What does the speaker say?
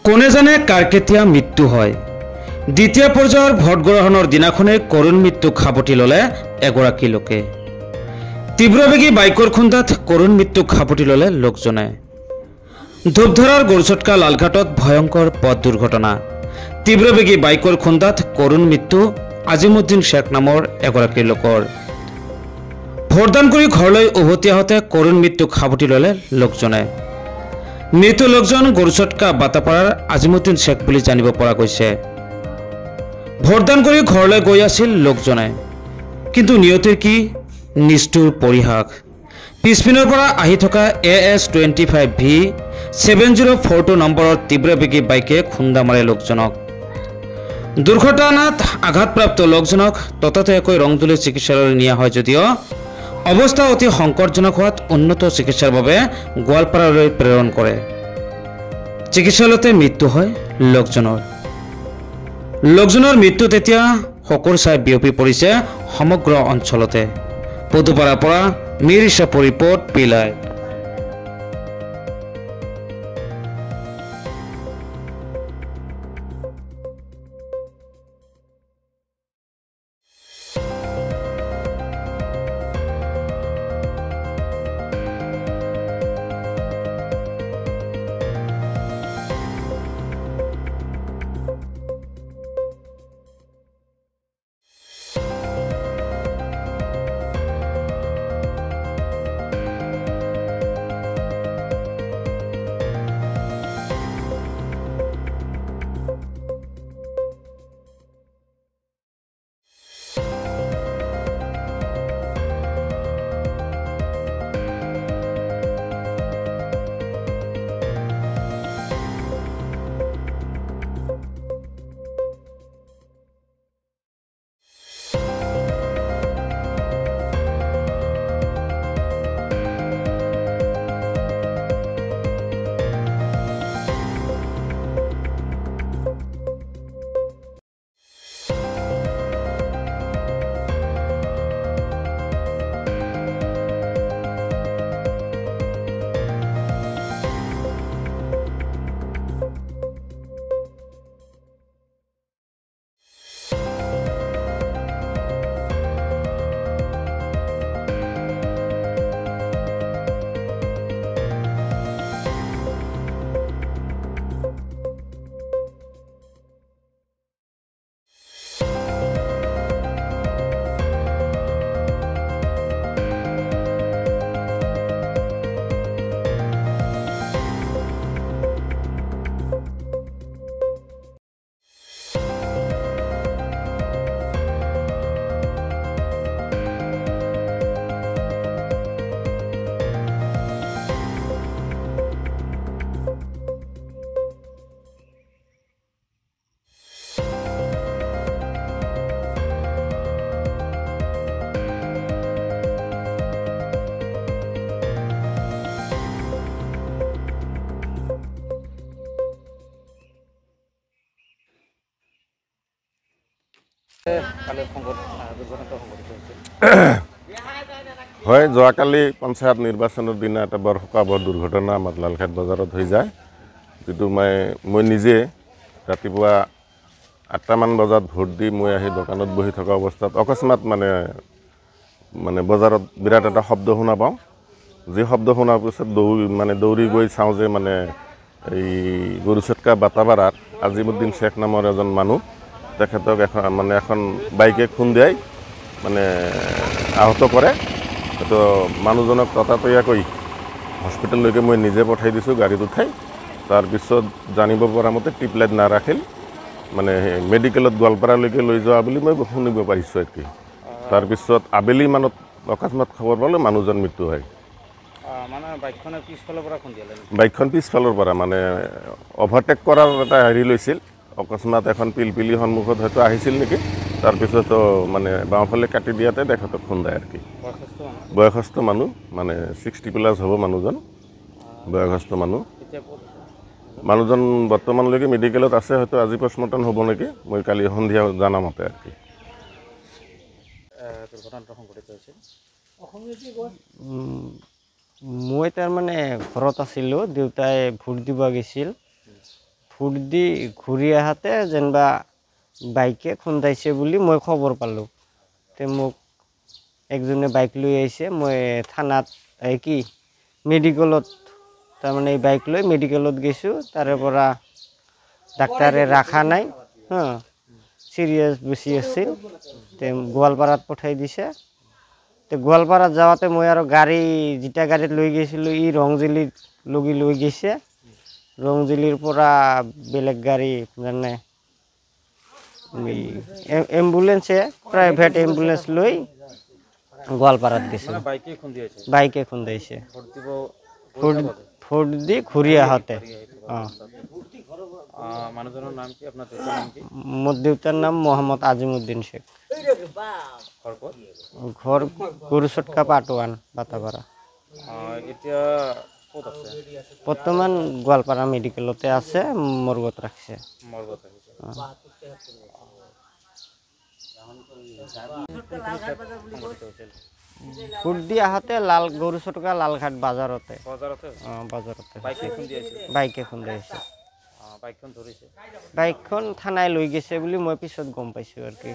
কোনে জানে কাৰ কেতিয়া মৃত্যু হয়। দ্বিতীয় পৰ্যায়ৰ ভোটগ্ৰহণৰ দিনাখনে কৰুণ মৃত্যুক সাৱটি ল'লে এগৰাকী লোকে। তীব্ৰবেগী বাইকৰ খুন্দাত কৰুণ মৃত্যুক সাৱটি ল'লে লোকজনে। ধূপধাৰাৰ গড়চটকা লালঘাটত ভয়ংকৰ পথ দুৰ্ঘটনা। তীব্ৰবেগী বাইকৰ খুন্দাত কৰুণ মৃত্যু আজিমুদ্দিন শেখ নামৰ এগৰাকী লোকৰ। ভোটদান কৰি ঘৰলৈ উভতি আহোঁতে কৰুণ মৃত্যুক সাৱটি ল'লে লোকজনে। মৃত লোকজন গড়চটকা বাটাপাৰাৰ আজিমুদ্দিন শেখ বুলি জানিব পৰা গৈছে। ভোটদান কৰি ঘৰলৈ গৈ আছিল লোকজনে, কিন্তু নিয়তিৰ কি নিষ্ঠুৰ পৰিহাস। পিছপিনৰ পৰা আহি থকা AS25V7042 নম্বৰৰ তীব্ৰবেগী বাইকে খুন্দা মাৰে লোকজনক। দুৰ্ঘটনাত আঘাতপ্ৰাপ্ত লোকজনক ততাতৈয়াকৈ ৰংধুলি চিকিৎসালয়লৈ নিয়া হয় যদিও অৱস্থা অতি সংকটজনক হোৱাত উন্নত চিকিৎসাৰ বাবে গোৱালপাৰালৈ প্ৰেৰণ কৰে। চিকিৎসালয়তে মৃত্যু হয় লোকজনৰ মৃত্যুত এতিয়া শোকৰ ছাই বিয়পি পৰিছে সমগ্ৰ অঞ্চলতে। পদুপাৰাৰ পৰা মিৰ ইছাফৰ ৰিপৰ্ট পিলাই। হয়, যোৱাকালি পঞ্চায়ত নিৰ্বাচনৰ দিনা এটা বৰ শোকাবহ দুৰ্ঘটনা আমাৰ লালঘাট বজাৰত হৈ যায়, যিটো মই নিজে ৰাতিপুৱা 8টামান বজাত ভোট দি মই আহি দোকানত বহি থকা অৱস্থাত অকস্মাত মানে বজাৰত বিৰাট এটা শব্দ শুনা পাওঁ। যি শব্দ শুনাৰ পিছত দৌৰি গৈ চাওঁ যে এই গড়চটকা বাটাপাৰাৰ আজিমুদ্দিন শেখ নামৰ এজন মানুহ, তেখেতক এখন বাইকে খুন্দিয়াই আহত কৰে। তো মানুহজনক ততাতৈয়াকৈ হস্পিটেললৈকে মই নিজে পঠাই দিছোঁ গাড়ীত উঠাই। তাৰপিছত জানিব পৰা মতে টিপলাইট নাৰাখিল, মেডিকেলত গোৱালপাৰালৈকে লৈ যোৱা বুলি মই শুনিব পাৰিছোঁ আৰু কি। তাৰপিছত আবেলি মানত অকস্মাত খবৰ পালোঁ মানুহজন মৃত্যু হয়। বাইকখন পিছফালৰ পৰা অভাৰটেক কৰাৰ এটা লৈছিল। অকস্মাত এখন পিলপিলি সন্মুখত হয়তো আহিছিল নেকি, তাৰপিছত বাওঁফালে কাটি দিয়াতে তেখেতক খুন্দায় আৰু কি। বয়সস্থ মানুহ 60+ হ'ব মানুহজন, বয়সস্থ মানুহজন বৰ্তমানলৈকে মেডিকেলত আছে, হয়তো আজি পষ্টমৰ্টেম হ'ব নেকি, মই কালি সন্ধিয়া জানা মতে আৰু কি। মই তাৰমানে ঘৰত আছিলোঁ, দেউতাই ভোট দিব গৈছিল। ফুট দি ঘূৰি আহাতে যেনিবা বাইকে খুন্দাইছে বুলি মই খবৰ পালোঁ। তে মোক একজনে বাইক লৈ আহিছে, মই থানাত কি মেডিকেলত তাৰমানে এই বাইক লৈ মেডিকেলত গৈছোঁ। তাৰে পৰা ডাক্তাৰে ৰাখা নাই, চিৰিয়াছ বেছি আছিল। তে গোৱালপাৰাত পঠাই দিছে। তে গোৱালপাৰাত যাওঁতে মই আৰু গাড়ী যেতিয়া গাড়ীত লৈ গৈছিলোঁ ই ৰংজুলিত লৈ গৈছে। ৰংজুলিৰ পৰা বেলেগ গাড়ী মানে এম্বুলেন্সে প্ৰাইভেট এম্বুলেন্স লৈ গোৱালপাৰাত গৈছে। বাইকে খুন্দাইছে ফুট দি ঘূৰি আহোঁতে। মানুহজনৰ নাম কি, আপোনাৰ দেউতাৰ নাম কি? মোৰ দেউতাৰ নাম মহম্মদ আজিমুদ্দিন শেখ। ঘৰ গৰুচটকা পাটোৱান বাটাপাৰা। এতিয়া ক'ত আছে? বৰ্তমান গোৱালপাৰা মেডিকেলতে আছে, মৰ্গত ৰাখিছে। ফুট দি আহোঁতে গৰুচটকা লালঘাট বাজাৰতে। বাইকে খুন্দাইছে। বাইকখন থানায় লৈ গৈছে বুলি মই পিছত গম পাইছোঁ আৰু কি।